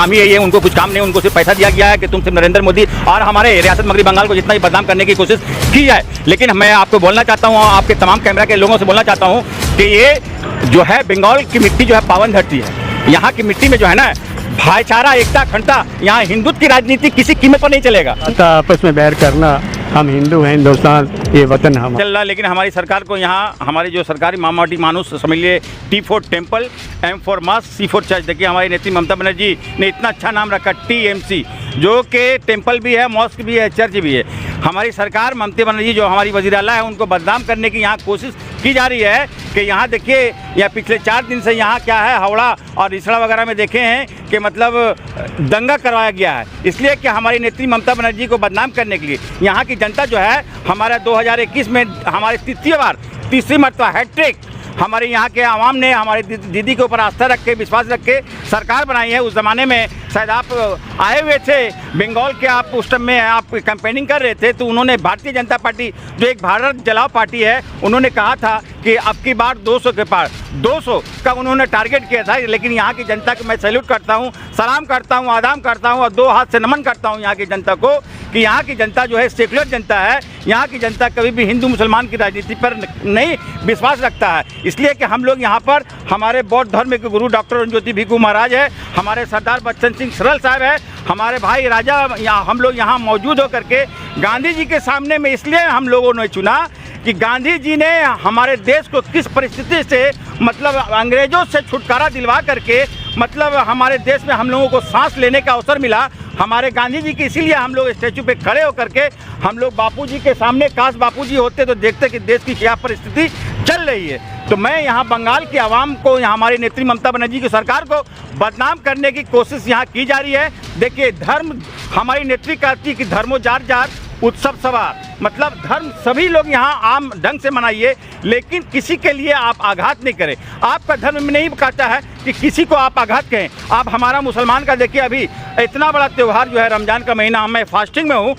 काम ही यही है, उनको कुछ काम नहीं, उनको सिर्फ पैसा दिया गया है कि तुम सिर्फ नरेंद्र मोदी और हमारे रियासत मगरबी बंगाल को जितना भी बदनाम करने की कोशिश की जाए। लेकिन मैं आपको बोलना चाहता हूँ, आपके तमाम कैमरा के लोगों से बोलना चाहता हूँ कि ये जो है बंगाल की मिट्टी जो है पावन धरती है। यहाँ की मिट्टी में जो है ना भाईचारा, एकता, अखंडता, यहाँ हिंदुत्व की राजनीति किसी कीमत पर नहीं चलेगा। आपस में बैर करना, हम हिंदू हैं, हिंदुस्तान ये वतन हम चल रहा। लेकिन हमारी सरकार को यहाँ हमारी जो सरकारी मामाटी मानुस समझ लिए T4 temple, M4 mask, C4 church. देखिए हमारी नेत्री ममता बनर्जी ने इतना अच्छा नाम रखा TMC, जो कि टेम्पल भी है, मॉस्क भी है, चर्च भी है। हमारी सरकार ममता बनर्जी जो हमारी वज़ीर आला है उनको बदनाम करने की यहाँ कोशिश की जा रही है कि यहाँ देखिए या पिछले 4 दिन से यहाँ क्या है, हावड़ा और रिसड़ा वगैरह में देखे हैं कि मतलब दंगा करवाया गया है, इसलिए कि हमारी नेत्री ममता बनर्जी को बदनाम करने के लिए। यहाँ की जनता जो है हमारा 2021 में हमारे तीसरी मरतबा हैट्रिक हमारे यहाँ के आवाम ने हमारी दीदी के ऊपर आस्था रख के, विश्वास रख के सरकार बनाई है। उस ज़माने में शायद आप आए हुए थे बंगाल के, आप उस टाइम में आप कैंपेनिंग कर रहे थे, तो उन्होंने भारतीय जनता पार्टी जो एक भारत जलाओ पार्टी है, उन्होंने कहा था कि अब की बार 200 के पार 200 का उन्होंने टारगेट किया था। लेकिन यहाँ की जनता को मैं सैल्यूट करता हूँ, सलाम करता हूँ, आदाम करता हूँ और 2 हाथ से नमन करता हूँ यहाँ की जनता को कि यहाँ की जनता जो है सेकुलर जनता है। यहाँ की जनता कभी भी हिंदू मुसलमान की राजनीति पर नहीं विश्वास रखता है, इसलिए कि हम लोग यहाँ पर हमारे बौद्ध धर्म के गुरु डॉक्टर अरुणज्योति भिक्खू महाराज है, हमारे सरदार बच्चन सिंह सरल साहब है, हमारे भाई राजा हम लोग यहाँ मौजूद होकर के गांधी जी के सामने में इसलिए हम लोगों ने चुना कि गांधी जी ने हमारे देश को किस परिस्थिति से मतलब अंग्रेज़ों से छुटकारा दिलवा करके मतलब हमारे देश में हम लोगों को सांस लेने का अवसर मिला। हमारे गांधी जी की इसीलिए हम लोग स्टैचू पे खड़े होकर के हम लोग बापू जी के सामने, काश बापू जी होते तो देखते कि देश की क्या परिस्थिति चल रही है। तो मैं यहाँ बंगाल की आवाम को, यहाँ हमारी नेत्री ममता बनर्जी की सरकार को बदनाम करने की कोशिश यहाँ की जा रही है। देखिए धर्म, हमारी नेत्री कहती कि धर्मो जार जार उत्सव सवार, मतलब धर्म सभी लोग यहाँ आम ढंग से मनाइए, लेकिन किसी के लिए आप आघात नहीं करें। आपका धर्म में नहीं कहता है कि किसी को आप आघात कहें। आप हमारा मुसलमान का देखिए, अभी इतना बड़ा त्यौहार जो है रमज़ान का महीना, मैं फास्टिंग में हूँ,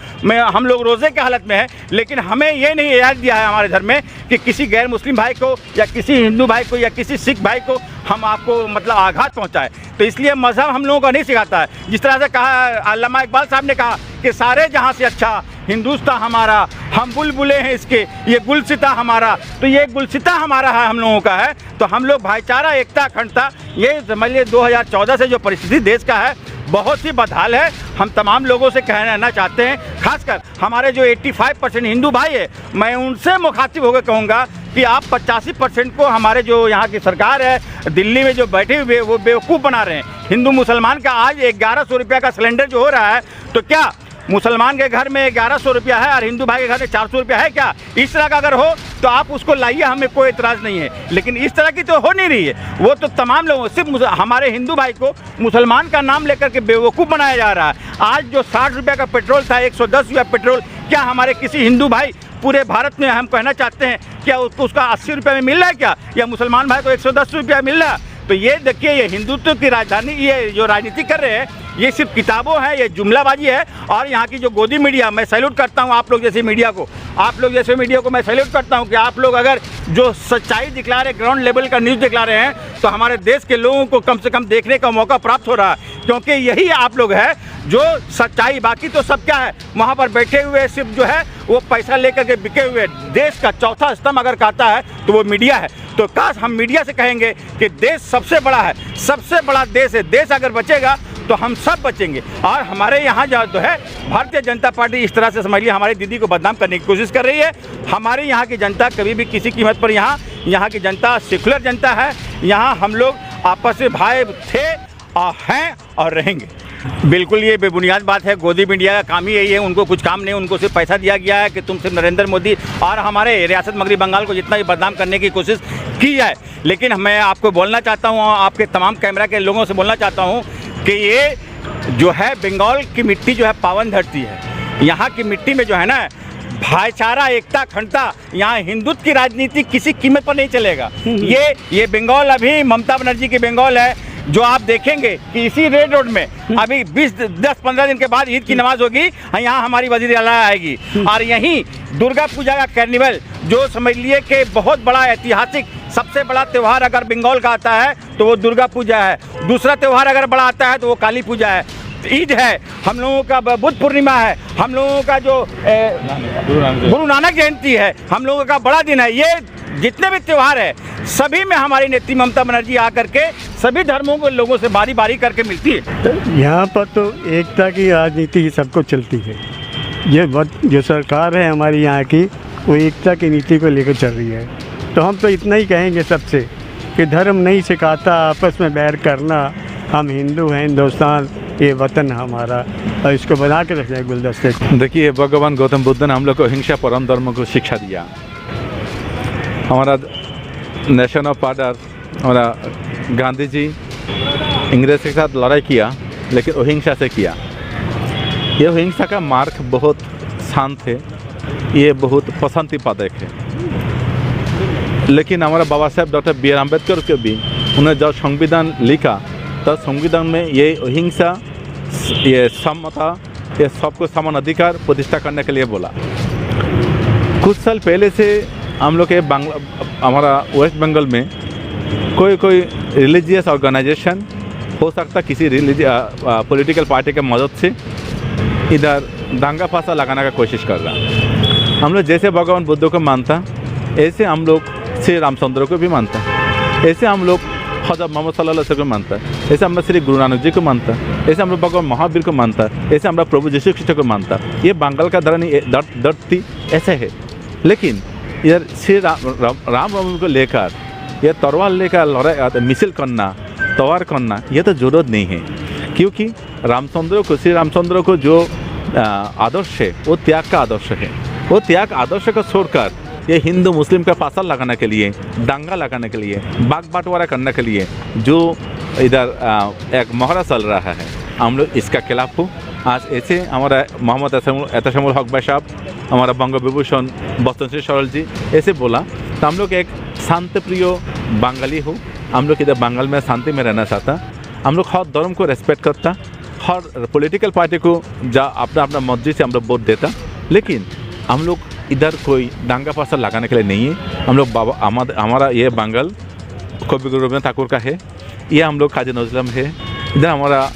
हम लोग रोज़े के हालत में है, लेकिन हमें ये नहीं याद दिया है हमारे धर्म में कि किसी गैर मुस्लिम भाई को या किसी हिंदू भाई को या किसी सिख भाई को हम आपको मतलब आघात पहुँचाए। तो इसलिए मज़हब हम लोगों को नहीं सिखाता है। जिस तरह से कहा अल्लामा इकबाल साहब ने कहा कि सारे जहाँ से अच्छा हिंदुस्तान हमारा, हम बुलबुले हैं इसके, ये गुलसिता हमारा, तो ये गुलसिता हमारा है, हम लोगों का है। तो हम लोग भाईचारा, एकता, अखंडता, ये समझ लीजिए 2014 से जो परिस्थिति देश का है बहुत ही बदहाल है। हम तमाम लोगों से कहना चाहते हैं, खासकर हमारे जो 85% हिंदू भाई है, मैं उनसे मुखातिब होकर कहूँगा कि आप 85% को हमारे जो यहाँ की सरकार है दिल्ली में जो बैठे हुए वो बेवकूफ़ बना रहे हैं। हिंदू मुसलमान का आज 1100 रुपये का सिलेंडर जो हो रहा है, तो क्या मुसलमान के घर में 1100 रुपया है और हिंदू भाई के घर में 400 रुपया है क्या? इस तरह का अगर हो तो आप उसको लाइए, हमें कोई एतराज़ नहीं है, लेकिन इस तरह की तो हो नहीं रही है। वो तो तमाम लोगों, सिर्फ हमारे हिंदू भाई को मुसलमान का नाम लेकर के बेवकूफ़ बनाया जा रहा है। आज जो 60 रुपये का पेट्रोल था, 110 रुपया पेट्रोल, क्या हमारे किसी हिंदू भाई पूरे भारत में हम कहना चाहते हैं क्या उसका 80 रुपये में मिल रहा है क्या, या मुसलमान भाई को 110 रुपया मिल रहा है? तो ये देखिए, ये हिंदुत्व की राजधानी, ये जो राजनीति कर रहे हैं, ये सिर्फ किताबों है, ये जुमलाबाजी है। और यहाँ की जो गोदी मीडिया, मैं सैल्यूट करता हूँ आप लोग जैसे मीडिया को, आप लोग जैसे मीडिया को मैं सैल्यूट करता हूँ कि आप लोग अगर जो सच्चाई दिखला रहे, ग्राउंड लेवल का न्यूज़ दिखला रहे हैं, तो हमारे देश के लोगों को कम से कम देखने का मौका प्राप्त हो रहा है, क्योंकि यही आप लोग हैं जो सच्चाई, बाकी तो सब क्या है वहाँ पर बैठे हुए सिर्फ जो है वो पैसा लेकर के बिके हुए। देश का चौथा स्तंभ अगर कहता है तो वो मीडिया है। तो काश हम मीडिया से कहेंगे कि देश सबसे बड़ा है, सबसे बड़ा देश है, देश अगर बचेगा तो हम सब बचेंगे। और हमारे यहाँ जो है भारतीय जनता पार्टी इस तरह से समझ लीजिए हमारी दीदी को बदनाम करने की कोशिश कर रही है। हमारे यहाँ की जनता कभी भी किसी कीमत पर, यहाँ की जनता सेकुलर जनता है। यहाँ हम लोग आपस में भाई थे और हैं और रहेंगे। बिल्कुल ये बेबुनियाद बात है। गोदी मीडिया का काम ही यही है, उनको कुछ काम नहीं, उनको सिर्फ पैसा दिया गया है कि तुम सिर्फ नरेंद्र मोदी और हमारे रियासत मगरबी बंगाल को जितना भी बदनाम करने की कोशिश की जाए। लेकिन मैं आपको बोलना चाहता हूँ, आपके तमाम कैमरा के लोगों से बोलना चाहता हूँ कि ये जो है बंगाल की मिट्टी जो है पावन धरती है। यहाँ की मिट्टी में जो है ना भाईचारा, एकता, अखंडता, यहाँ हिंदुत्व की राजनीति किसी कीमत पर नहीं चलेगा। ये बंगाल अभी ममता बनर्जी की बंगाल है, जो आप देखेंगे कि इसी रेड रोड में अभी 10-15 दिन के बाद ईद की नमाज होगी, यहाँ हमारी वज़ीर आला आएगी और यहीं दुर्गा पूजा का कार्निवल, जो समझ लिए कि बहुत बड़ा ऐतिहासिक सबसे बड़ा त्यौहार अगर बंगाल का आता है तो वो दुर्गा पूजा है, दूसरा त्यौहार अगर बड़ा आता है तो वो काली पूजा है, ईद है, हम लोगों का बुद्ध पूर्णिमा है, हम लोगों का जो गुरु नानक जयंती है, हम लोगों का बड़ा दिन है। ये जितने भी त्यौहार है सभी में हमारी नेत्री ममता बनर्जी आकर के सभी धर्मों के लोगों से बारी बारी करके मिलती है। यहाँ पर तो एकता की राजनीति ही सबको चलती है। जो सरकार है हमारी यहाँ की, वो एकता की नीति को लेकर चल रही है। तो हम तो इतना ही कहेंगे सबसे कि धर्म नहीं सिखाता आपस में बैर करना, हम हिंदू हैं, हिंदुस्तान ये वतन हमारा, और इसको बना के रखना है गुलदस्ते। देखिए, भगवान गौतम बुद्ध ने हम लोग को अहिंसा परम धर्म को शिक्षा दिया। हमारा नेशन ऑफ फादर हमारा गांधी जी अंग्रेज के साथ लड़ाई किया, लेकिन अहिंसा से किया। ये अहिंसा का मार्ग बहुत शांत है, ये बहुत पसंदी पदक है। लेकिन हमारा बाबा साहब डॉक्टर बी आर अम्बेडकर के भी उन्होंने जब संविधान लिखा तब संविधान में ये अहिंसा, ये समता, ये सबको समान अधिकार प्रतिष्ठा करने के लिए बोला। कुछ साल पहले से हम लोग के हमारा वेस्ट बंगाल में कोई रिलीजियस ऑर्गेनाइजेशन हो सकता किसी पॉलिटिकल पार्टी के मदद से इधर दंगा फासा लगाने का कोशिश कर रहा। हम लोग जैसे भगवान बुद्ध को मानता, ऐसे हम लोग श्री रामचंद्र को भी मानता, ऐसे हम लोग हज़रत मोहम्मद सल्लल्लाहु अलैहि वसल्लम को मानता, ऐसे हम लोग श्री गुरु नानक जी को मानता, ऐसे हम लोग भगवान महावीर को मानता, ऐसे हम लोग प्रभु यीशु ख्रिस्ट को मानता। ये बंगाल का धरती ऐसे है। लेकिन इधर श्री राम को लेकर ये तलवार लेकर लड़ाई मिसल करना, तवार करना, ये तो जरूरत नहीं है। क्योंकि श्री रामचंद्र को जो आदर्श है वो त्याग का आदर्श है। वो त्याग आदर्श को छोड़कर ये हिंदू मुस्लिम का फासल लगाने के लिए, दंगा लगाने के लिए, बाग बंटवारा करने के लिए जो इधर एक मोहरा चल रहा है, हम लोग इसका खिलाफ हो। आज ऐसे हमारा मोहम्मद एहतशामुल हक भाई साहब, हमारा बंग विभूषण बसंत सरल जी ऐसे बोला, तो हम लोग एक शांति प्रिय बंगाली हो। हम लोग इधर बंगाल में शांति में रहना चाहता, हम लोग हर धर्म को रेस्पेक्ट करता, हर पॉलिटिकल पार्टी को जा अपना अपना मर्जी से हम लोग वोट देता। लेकिन हम लोग इधर कोई दंगा फासा लगाने के लिए नहीं है। हम लोग हमारा ये बंगाल कवि गुरु रवींद्रनाथ ठाकुर का है, ये हम लोग काजी नजरुल है, इधर हमारा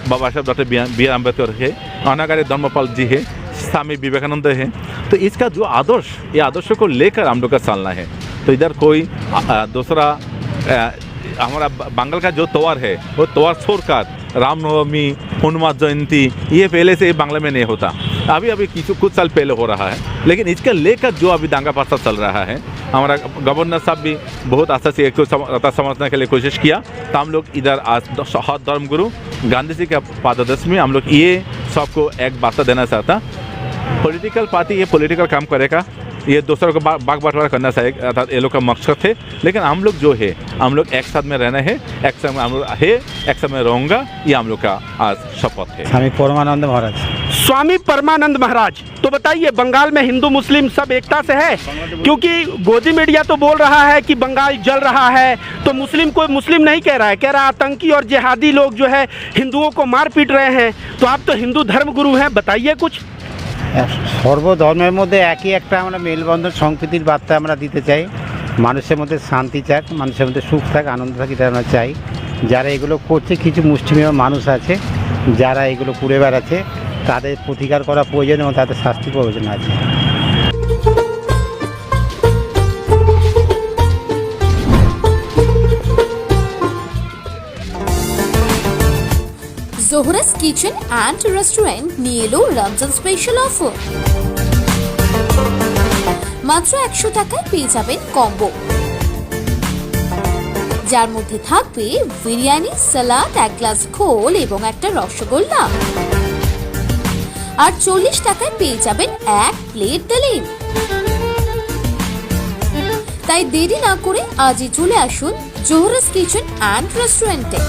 बाबा साहब डॉक्टर बी आर अम्बेडकर है, अनागारी धर्मपाल जी है, स्वामी विवेकानंद है। तो इसका जो आदर्श, ये आदर्श को लेकर हम लोग का चलना है। तो इधर कोई दूसरा हमारा बंगाल का जो त्यौहार है वो त्यौहार छोड़कर रामनवमी, हनुमान जयंती, ये पहले से बांग्ला में नहीं होता, अभी कुछ साल पहले हो रहा है। लेकिन इसके लेकर जो अभी दंगा फासा चल रहा है, हमारा गवर्नर साहब भी बहुत अच्छा से एक समझने के लिए कोशिश किया। तो हम लोग इधर आज हर धर्मगुरु गांधी जी के पाददेश में हम लोग ये सबको एक वार्ता देना चाहता। पॉलिटिकल पार्टी ये पॉलिटिकल काम करेगा, ये दूसरों को बाग बंटवारा करना चाहिए, अर्थात ये लोग का मकसद है। लेकिन हम लोग जो है, हम लोग एक साथ में रहना है, एक साथ में हम लोग है, एक साथ में रहूँगा, ये हम लोग का आज शपथ है। स्वामी परमानंद महाराज। स्वामी परमानंद महाराज, तो बताइए बंगाल में हिंदू मुस्लिम सब एकता से है? क्योंकि गोदी मीडिया तो बोल रहा है कि बंगाल जल रहा है, तो मुस्लिम को मुस्लिम नहीं कह रहा है, कह रहा आतंकी और जिहादी लोग जो है हिंदुओं को मार पीट रहे हैं। तो आप तो हिंदू धर्मगुरु हैं, बताइए कुछ। সর্বধর্মের মধ্যে একই একটা আমরা মেলবন্ধন সম্প্রীতির বার্তা আমরা দিতে চাই। মানুষের মধ্যে শান্তি চাক, মানুষের মধ্যে সুখ থাক, আনন্দ থাক, এটা আমরা চাই। যারা এগুলো করছে, কিছু মুষ্টিমেয় মানুষ আছে যারা এগুলো করে বেড়াচ্ছে, তাদের প্রতিকার করা প্রয়োজন এবং তাদের শাস্তি প্রয়োজন আছে। জোহরাস কিচেন অ্যান্ড রেস্টুরেন্ট নিয়ে এলো রমজান স্পেশাল অফার। মাত্র 100 টাকায় পেয়ে যাবেন কম্বো, যার মধ্যে থাকবে বিরিয়ানি, সালাদ, এক গ্লাস খোল এবং একটা রসগোল্লা। আর 40 টাকায় পেয়ে যাবেন এক প্লেট ডালিম। তাই দেরি না করে আজই চলে আসুন জোহরাস কিচেন অ্যান্ড রেস্টুরেন্টে।